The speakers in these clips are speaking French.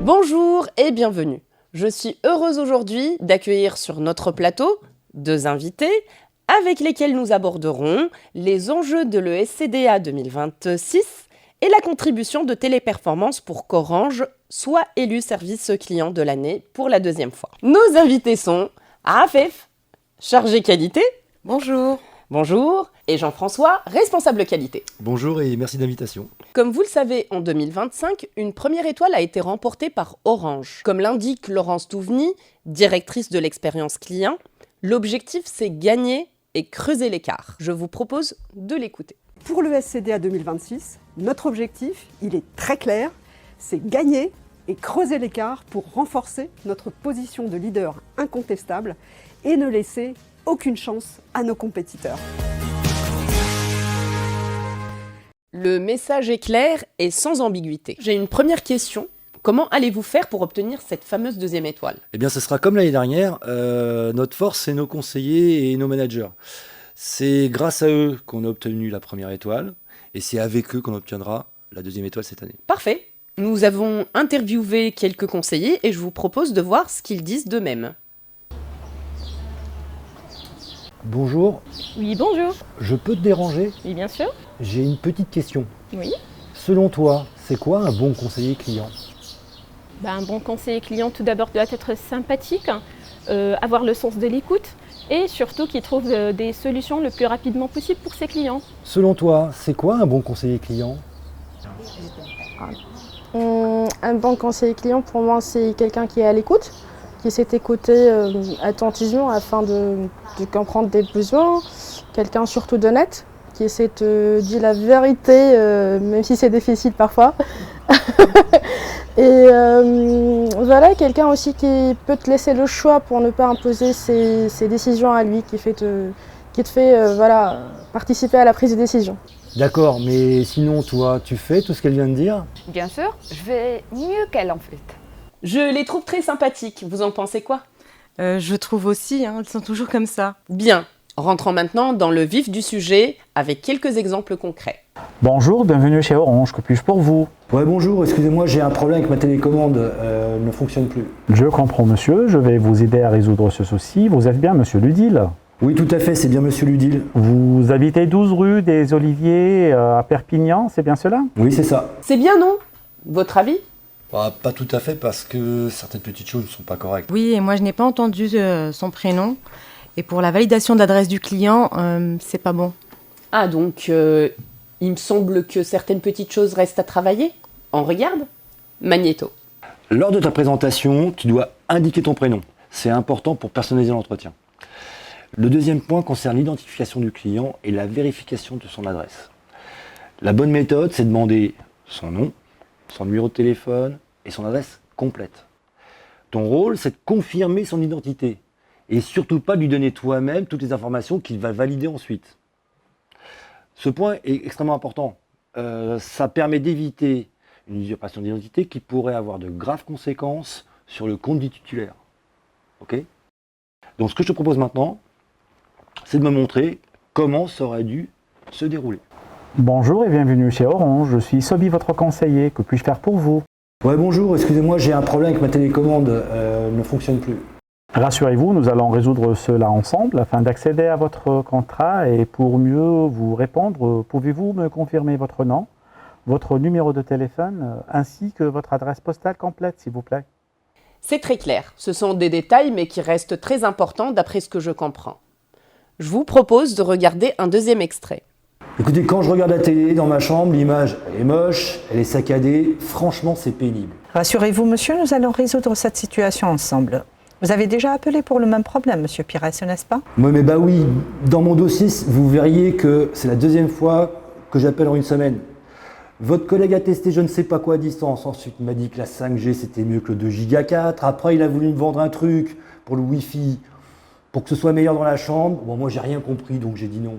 Bonjour et bienvenue. Je suis heureuse aujourd'hui d'accueillir sur notre plateau 2 invités avec lesquels nous aborderons les enjeux de l'ESCDA 2026 et la contribution de Téléperformance pour qu'Orange soit élu service client de l'année pour la 2e fois. Nos invités sont Afef, chargé qualité. Bonjour. Bonjour. Et Jean-François, responsable qualité. Bonjour et merci de l'invitation. Comme vous le savez, en 2025, une première étoile a été remportée par Orange. Comme l'indique Laurence Touveny, directrice de l'expérience client, l'objectif c'est gagner et creuser l'écart. Je vous propose de l'écouter. Pour le SCDA 2026, notre objectif, il est très clair, c'est gagner et creuser l'écart pour renforcer notre position de leader incontestable et ne laisser aucune chance à nos compétiteurs. Le message est clair et sans ambiguïté. J'ai une première question. Comment allez-vous faire pour obtenir cette fameuse 2e étoile ? Eh bien, ce sera comme l'année dernière. Notre force, c'est nos conseillers et nos managers. C'est grâce à eux qu'on a obtenu la première étoile et c'est avec eux qu'on obtiendra la 2e étoile cette année. Parfait. Nous avons interviewé quelques conseillers et je vous propose de voir ce qu'ils disent d'eux-mêmes. Bonjour, Oui, bonjour. je peux te déranger? Oui, bien sûr. J'ai une petite question. Oui. Selon toi, c'est quoi un bon conseiller client? Un bon conseiller client, tout d'abord, doit être sympathique, avoir le sens de l'écoute et surtout qu'il trouve des solutions le plus rapidement possible pour ses clients. Selon toi, c'est quoi un bon conseiller client? Un bon conseiller client, pour moi, c'est quelqu'un qui est à l'écoute, qui sait t'écouter attentivement afin de comprendre tes besoins. Quelqu'un surtout d'honnête, qui essaie de te dire la vérité, même si c'est difficile parfois. Et voilà, quelqu'un aussi qui peut te laisser le choix pour ne pas imposer ses décisions à lui, qui te fait participer à la prise de décision. D'accord, mais sinon, toi, tu fais tout ce qu'elle vient de dire? Bien sûr, je vais mieux qu'elle en fait. Je les trouve très sympathiques. Vous en pensez quoi ? Je trouve aussi, elles sont toujours comme ça. Bien. Rentrons maintenant dans le vif du sujet avec quelques exemples concrets. Bonjour, bienvenue chez Orange, que puis-je pour vous? Ouais, bonjour, excusez-moi, j'ai un problème avec ma télécommande, elle ne fonctionne plus. Je comprends monsieur, je vais vous aider à résoudre ce souci. Vous êtes bien monsieur Ludil? Oui, tout à fait, c'est bien monsieur Ludil. Vous habitez 12 rue des Oliviers à Perpignan, c'est bien cela? Oui, c'est ça. C'est bien, non ? Votre avis ? Pas tout à fait parce que certaines petites choses ne sont pas correctes. Oui, et moi je n'ai pas entendu son prénom. Et pour la validation d'adresse du client, c'est pas bon. Ah, donc il me semble que certaines petites choses restent à travailler ? On regarde ? Magnéto. Lors de ta présentation, tu dois indiquer ton prénom. C'est important pour personnaliser l'entretien. Le 2e point concerne l'identification du client et la vérification de son adresse. La bonne méthode, c'est de demander son nom, son numéro de téléphone et son adresse complète. Ton rôle, c'est de confirmer son identité et surtout pas de lui donner toi-même toutes les informations qu'il va valider ensuite. Ce point est extrêmement important. Ça permet d'éviter une usurpation d'identité qui pourrait avoir de graves conséquences sur le compte du titulaire. Ok ? Donc ce que je te propose maintenant, c'est de me montrer comment ça aurait dû se dérouler. Bonjour et bienvenue chez Orange, je suis Sobi, votre conseiller, que puis-je faire pour vous? Ouais, bonjour, excusez-moi, j'ai un problème avec ma télécommande, elle ne fonctionne plus. Rassurez-vous, nous allons résoudre cela ensemble afin d'accéder à votre contrat et pour mieux vous répondre, pouvez-vous me confirmer votre nom, votre numéro de téléphone ainsi que votre adresse postale complète, s'il vous plaît? C'est très clair. Ce sont des détails, mais qui restent très importants d'après ce que je comprends. Je vous propose de regarder un 2e extrait. Écoutez, quand je regarde la télé dans ma chambre, l'image, elle est moche, elle est saccadée, franchement, c'est pénible. Rassurez-vous, monsieur, nous allons résoudre cette situation ensemble. Vous avez déjà appelé pour le même problème, monsieur Pires, n'est-ce pas? Oui, mais bah oui, dans mon dossier, vous verriez que c'est la 2e fois que j'appelle en une semaine. Votre collègue a testé je ne sais pas quoi à distance, ensuite il m'a dit que la 5G c'était mieux que le 2 Go 4, après il a voulu me vendre un truc pour le Wi-Fi, pour que ce soit meilleur dans la chambre. Bon, moi j'ai rien compris, donc j'ai dit non.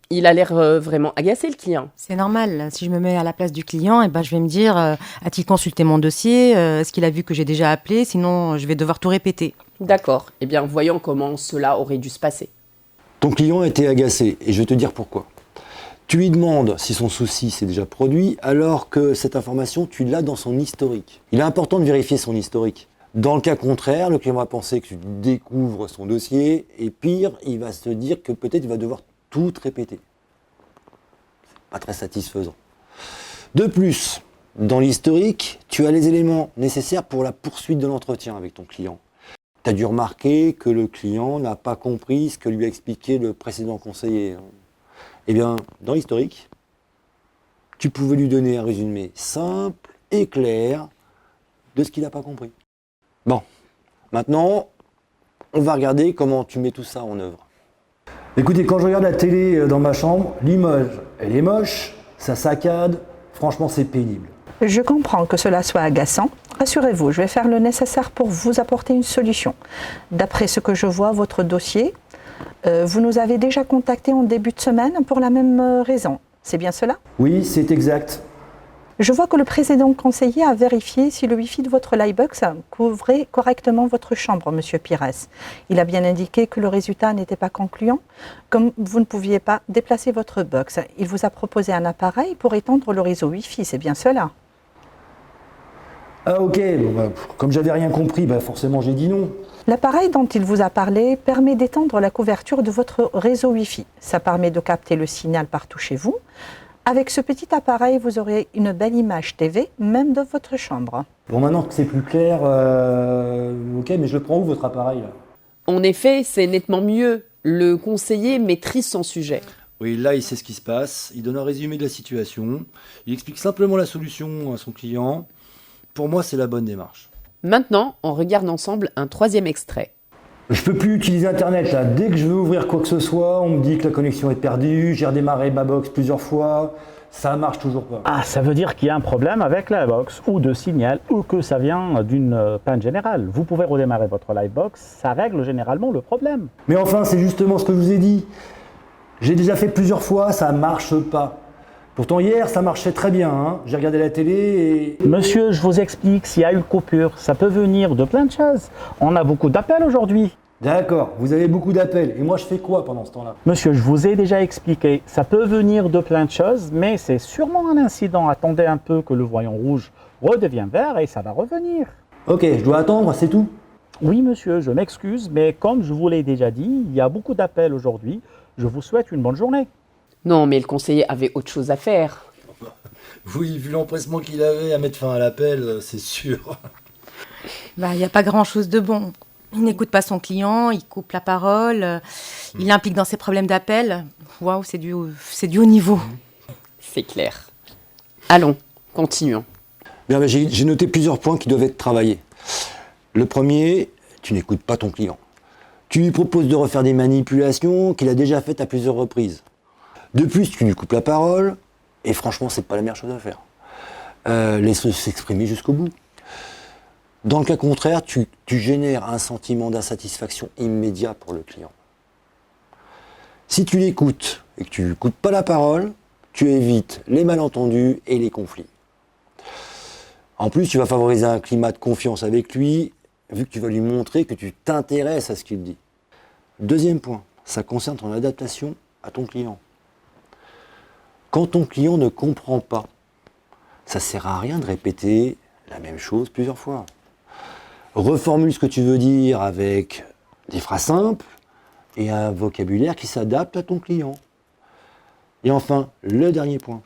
Il a l'air vraiment agacé, le client. C'est normal. Si je me mets à la place du client, je vais me dire, a-t-il consulté mon dossier? Est-ce qu'il a vu que j'ai déjà appelé? Sinon, je vais devoir tout répéter. D'accord. Eh bien, voyons comment cela aurait dû se passer. Ton client était agacé, et je vais te dire pourquoi. Tu lui demandes si son souci s'est déjà produit, alors que cette information, tu l'as dans son historique. Il est important de vérifier son historique. Dans le cas contraire, le client va penser que tu découvres son dossier, et pire, il va se dire que peut-être il va devoir tout répéter. C'est pas très satisfaisant. De plus, dans l'historique, tu as les éléments nécessaires pour la poursuite de l'entretien avec ton client. Tu as dû remarquer que le client n'a pas compris ce que lui a expliqué le précédent conseiller. Eh bien, dans l'historique, tu pouvais lui donner un résumé simple et clair de ce qu'il n'a pas compris. Bon, maintenant, on va regarder comment tu mets tout ça en œuvre. Écoutez, quand je regarde la télé dans ma chambre, l'image, elle est moche, ça saccade, franchement c'est pénible. Je comprends que cela soit agaçant. Rassurez-vous, je vais faire le nécessaire pour vous apporter une solution. D'après ce que je vois, votre dossier, vous nous avez déjà contacté en début de semaine pour la même raison. C'est bien cela? Oui, c'est exact. Je vois que le précédent conseiller a vérifié si le Wi-Fi de votre Livebox couvrait correctement votre chambre, Monsieur Pires. Il a bien indiqué que le résultat n'était pas concluant. Comme vous ne pouviez pas déplacer votre box, il vous a proposé un appareil pour étendre le réseau Wi-Fi, c'est bien cela? Ah ok, bon, comme j'avais rien compris, forcément j'ai dit non. L'appareil dont il vous a parlé permet d'étendre la couverture de votre réseau Wi-Fi. Ça permet de capter le signal partout chez vous. Avec ce petit appareil, vous aurez une belle image TV, même de votre chambre. Bon, maintenant que c'est plus clair, ok, mais je le prends où votre appareil là? En effet, c'est nettement mieux. Le conseiller maîtrise son sujet. Oui, là, il sait ce qui se passe, il donne un résumé de la situation, il explique simplement la solution à son client. Pour moi, c'est la bonne démarche. Maintenant, on regarde ensemble un troisième extrait. Je peux plus utiliser Internet là. Dès que je veux ouvrir quoi que ce soit, on me dit que la connexion est perdue, j'ai redémarré ma box plusieurs fois, ça marche toujours pas. Ah, ça veut dire qu'il y a un problème avec la box ou de signal ou que ça vient d'une panne générale. Vous pouvez redémarrer votre Livebox, ça règle généralement le problème. Mais enfin, c'est justement ce que je vous ai dit. J'ai déjà fait plusieurs fois, ça marche pas. Pourtant hier, ça marchait très bien, hein. J'ai regardé la télé et... Monsieur, je vous explique, s'il y a une coupure, ça peut venir de plein de choses. On a beaucoup d'appels aujourd'hui. D'accord, vous avez beaucoup d'appels. Et moi, je fais quoi pendant ce temps-là? Monsieur, je vous ai déjà expliqué, ça peut venir de plein de choses, mais c'est sûrement un incident. Attendez un peu que le voyant rouge redevienne vert et ça va revenir. Ok, je dois attendre, c'est tout? Oui, monsieur, je m'excuse, mais comme je vous l'ai déjà dit, il y a beaucoup d'appels aujourd'hui. Je vous souhaite une bonne journée. Non, mais le conseiller avait autre chose à faire. Oui, vu l'empressement qu'il avait à mettre fin à l'appel, c'est sûr. Il n'y a pas grand-chose de bon. Il n'écoute pas son client, il coupe la parole, il l'implique dans ses problèmes d'appel. Waouh, c'est du haut niveau. C'est clair. Allons, continuons. Bien, j'ai noté plusieurs points qui doivent être travaillés. Le premier, tu n'écoutes pas ton client. Tu lui proposes de refaire des manipulations qu'il a déjà faites à plusieurs reprises. De plus, tu lui coupes la parole, et franchement, c'est pas la meilleure chose à faire. Laisse-le s'exprimer jusqu'au bout. Dans le cas contraire, tu génères un sentiment d'insatisfaction immédiat pour le client. Si tu l'écoutes et que tu ne coupes pas la parole, tu évites les malentendus et les conflits. En plus, tu vas favoriser un climat de confiance avec lui, vu que tu vas lui montrer que tu t'intéresses à ce qu'il dit. Deuxième point, ça concerne ton adaptation à ton client. Quand ton client ne comprend pas, ça ne sert à rien de répéter la même chose plusieurs fois. Reformule ce que tu veux dire avec des phrases simples et un vocabulaire qui s'adapte à ton client. Et enfin, le dernier point.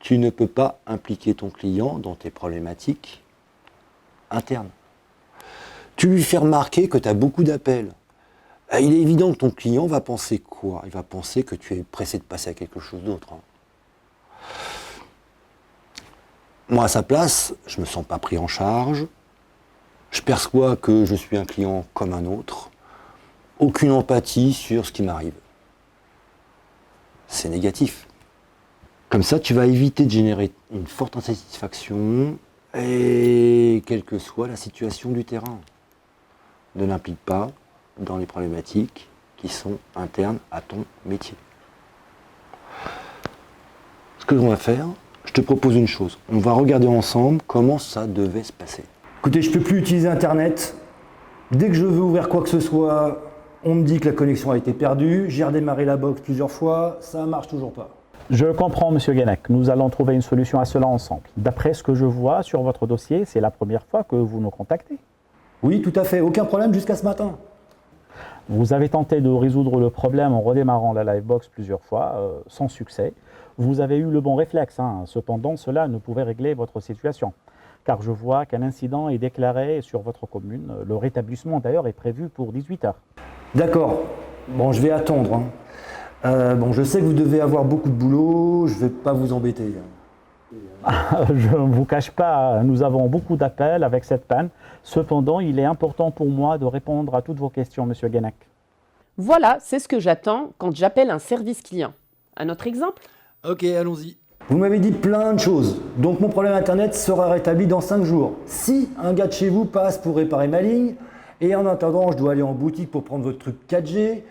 Tu ne peux pas impliquer ton client dans tes problématiques internes. Tu lui fais remarquer que tu as beaucoup d'appels. Il est évident que ton client va penser quoi? Il va penser que tu es pressé de passer à quelque chose d'autre. Moi, à sa place, je ne me sens pas pris en charge. Je perçois que je suis un client comme un autre. Aucune empathie sur ce qui m'arrive. C'est négatif. Comme ça, tu vas éviter de générer une forte insatisfaction et quelle que soit la situation du terrain. Ne l'implique pas dans les problématiques qui sont internes à ton métier. Ce que l'on va faire, je te propose une chose. On va regarder ensemble comment ça devait se passer. Écoutez, je peux plus utiliser Internet. Dès que je veux ouvrir quoi que ce soit, On me dit que la connexion a été perdue, j'ai redémarré la box plusieurs fois, ça marche toujours pas. Je comprends, Monsieur Guenec. Nous allons trouver une solution à cela ensemble. D'après ce que je vois sur votre dossier, c'est la première fois que vous nous contactez. Oui, tout à fait, aucun problème jusqu'à ce matin. Vous avez tenté de résoudre le problème en redémarrant la Livebox plusieurs fois, sans succès. Vous avez eu le bon réflexe, hein. Cependant, cela ne pouvait régler votre situation. Car je vois qu'un incident est déclaré sur votre commune. Le rétablissement, d'ailleurs, est prévu pour 18 heures. D'accord, bon, je vais attendre. Hein. Bon, je sais que vous devez avoir beaucoup de boulot, je ne vais pas vous embêter. Je ne vous cache pas, nous avons beaucoup d'appels avec cette panne. Cependant, il est important pour moi de répondre à toutes vos questions, Monsieur Guenec. Voilà, c'est ce que j'attends quand j'appelle un service client. Un autre exemple ? Ok, allons-y. Vous m'avez dit plein de choses, donc mon problème internet sera rétabli dans 5 jours. Si un gars de chez vous passe pour réparer ma ligne, et en attendant je dois aller en boutique pour prendre votre truc 4G,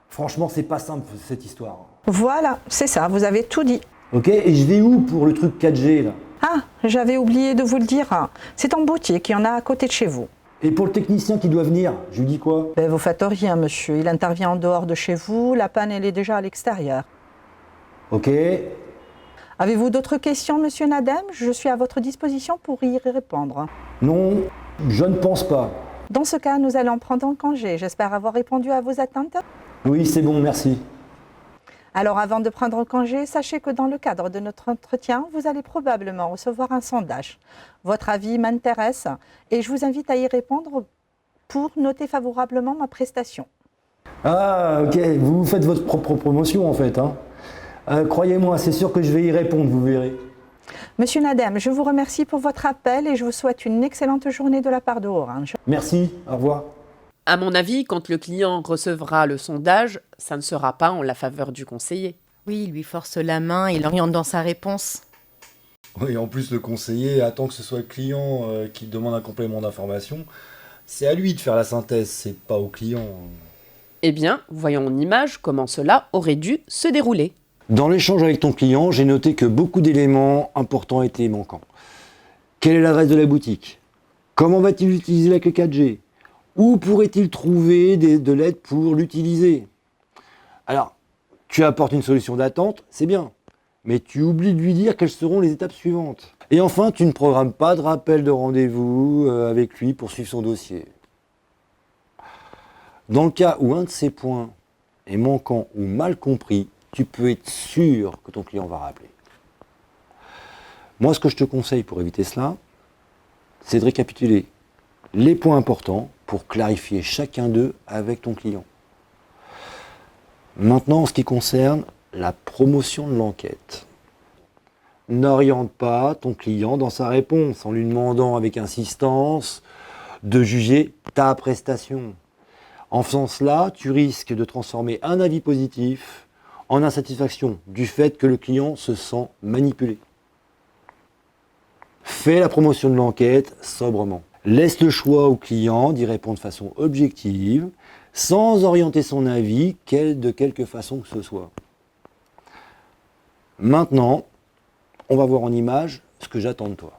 franchement c'est pas simple cette histoire. Voilà, c'est ça, vous avez tout dit. Ok, et je vais où pour le truc 4G là? Ah, j'avais oublié de vous le dire. C'est en boutique, il y en a à côté de chez vous. Et pour le technicien qui doit venir, je lui dis quoi? Vous faites rien, monsieur. Il intervient en dehors de chez vous. La panne, elle est déjà à l'extérieur. Ok. Avez-vous d'autres questions, monsieur Nadem? Je suis à votre disposition pour y répondre. Non, je ne pense pas. Dans ce cas, nous allons prendre un congé. J'espère avoir répondu à vos attentes. Oui, c'est bon, merci. Alors, avant de prendre un congé, sachez que dans le cadre de notre entretien, vous allez probablement recevoir un sondage. Votre avis m'intéresse et je vous invite à y répondre pour noter favorablement ma prestation. Ah, ok, vous faites votre propre promotion en fait. Hein. Croyez-moi, c'est sûr que je vais y répondre, vous verrez. Monsieur Nadem, je vous remercie pour votre appel et je vous souhaite une excellente journée de la part de Orange. Merci, au revoir. À mon avis, quand le client recevra le sondage, ça ne sera pas en la faveur du conseiller. Oui, il lui force la main et l'oriente dans sa réponse. Oui, en plus, le conseiller attend que ce soit le client qui demande un complément d'information. C'est à lui de faire la synthèse, c'est pas au client. Eh bien, voyons en image comment cela aurait dû se dérouler. Dans l'échange avec ton client, j'ai noté que beaucoup d'éléments importants étaient manquants. Quelle est l'adresse de la boutique? Comment va-t-il utiliser la clé 4G? Où pourrait-il trouver de l'aide pour l'utiliser? Alors, tu apportes une solution d'attente, c'est bien, mais tu oublies de lui dire quelles seront les étapes suivantes. Et enfin, tu ne programmes pas de rappel de rendez-vous avec lui pour suivre son dossier. Dans le cas où un de ces points est manquant ou mal compris, tu peux être sûr que ton client va rappeler. Moi, ce que je te conseille pour éviter cela, c'est de récapituler les points importants pour clarifier chacun d'eux avec ton client. Maintenant, en ce qui concerne la promotion de l'enquête, n'oriente pas ton client dans sa réponse en lui demandant avec insistance de juger ta prestation. En faisant cela, tu risques de transformer un avis positif en insatisfaction du fait que le client se sent manipulé. Fais la promotion de l'enquête sobrement. Laisse le choix au client d'y répondre de façon objective, sans orienter son avis de quelque façon que ce soit. Maintenant, on va voir en image ce que j'attends de toi.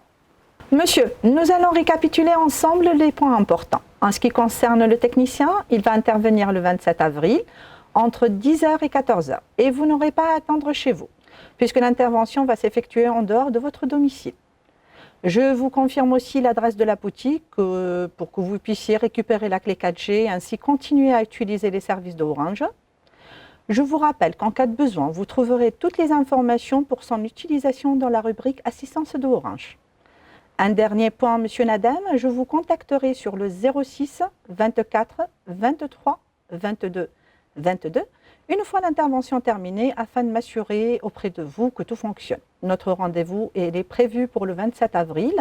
Monsieur, nous allons récapituler ensemble les points importants. En ce qui concerne le technicien, il va intervenir le 27 avril entre 10h et 14h. Et vous n'aurez pas à attendre chez vous, puisque l'intervention va s'effectuer en dehors de votre domicile. Je vous confirme aussi l'adresse de la boutique pour que vous puissiez récupérer la clé 4G et ainsi continuer à utiliser les services d'Orange. Je vous rappelle qu'en cas de besoin, vous trouverez toutes les informations pour son utilisation dans la rubrique Assistance d'Orange. Un dernier point, Monsieur Nadem, je vous contacterai sur le 06 24 23 22 22 une fois l'intervention terminée afin de m'assurer auprès de vous que tout fonctionne. Notre rendez-vous est prévu pour le 27 avril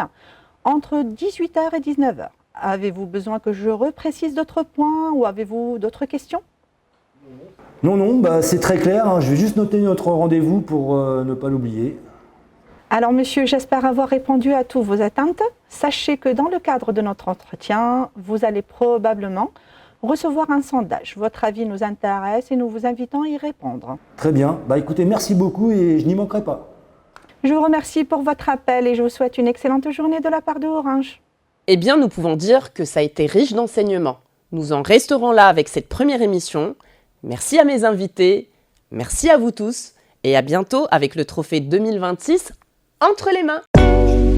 entre 18h et 19h. Avez-vous besoin que je reprécise d'autres points ou avez-vous d'autres questions? Non, c'est très clair, hein. Je vais juste noter notre rendez-vous pour ne pas l'oublier. Alors monsieur, j'espère avoir répondu à toutes vos attentes. Sachez que dans le cadre de notre entretien, vous allez probablement recevoir un sondage. Votre avis nous intéresse et nous vous invitons à y répondre. Très bien, écoutez, merci beaucoup et je n'y manquerai pas. Je vous remercie pour votre appel et je vous souhaite une excellente journée de la part de Orange. Eh bien, nous pouvons dire que ça a été riche d'enseignements. Nous en resterons là avec cette première émission. Merci à mes invités, merci à vous tous et à bientôt avec le trophée 2026 entre les mains.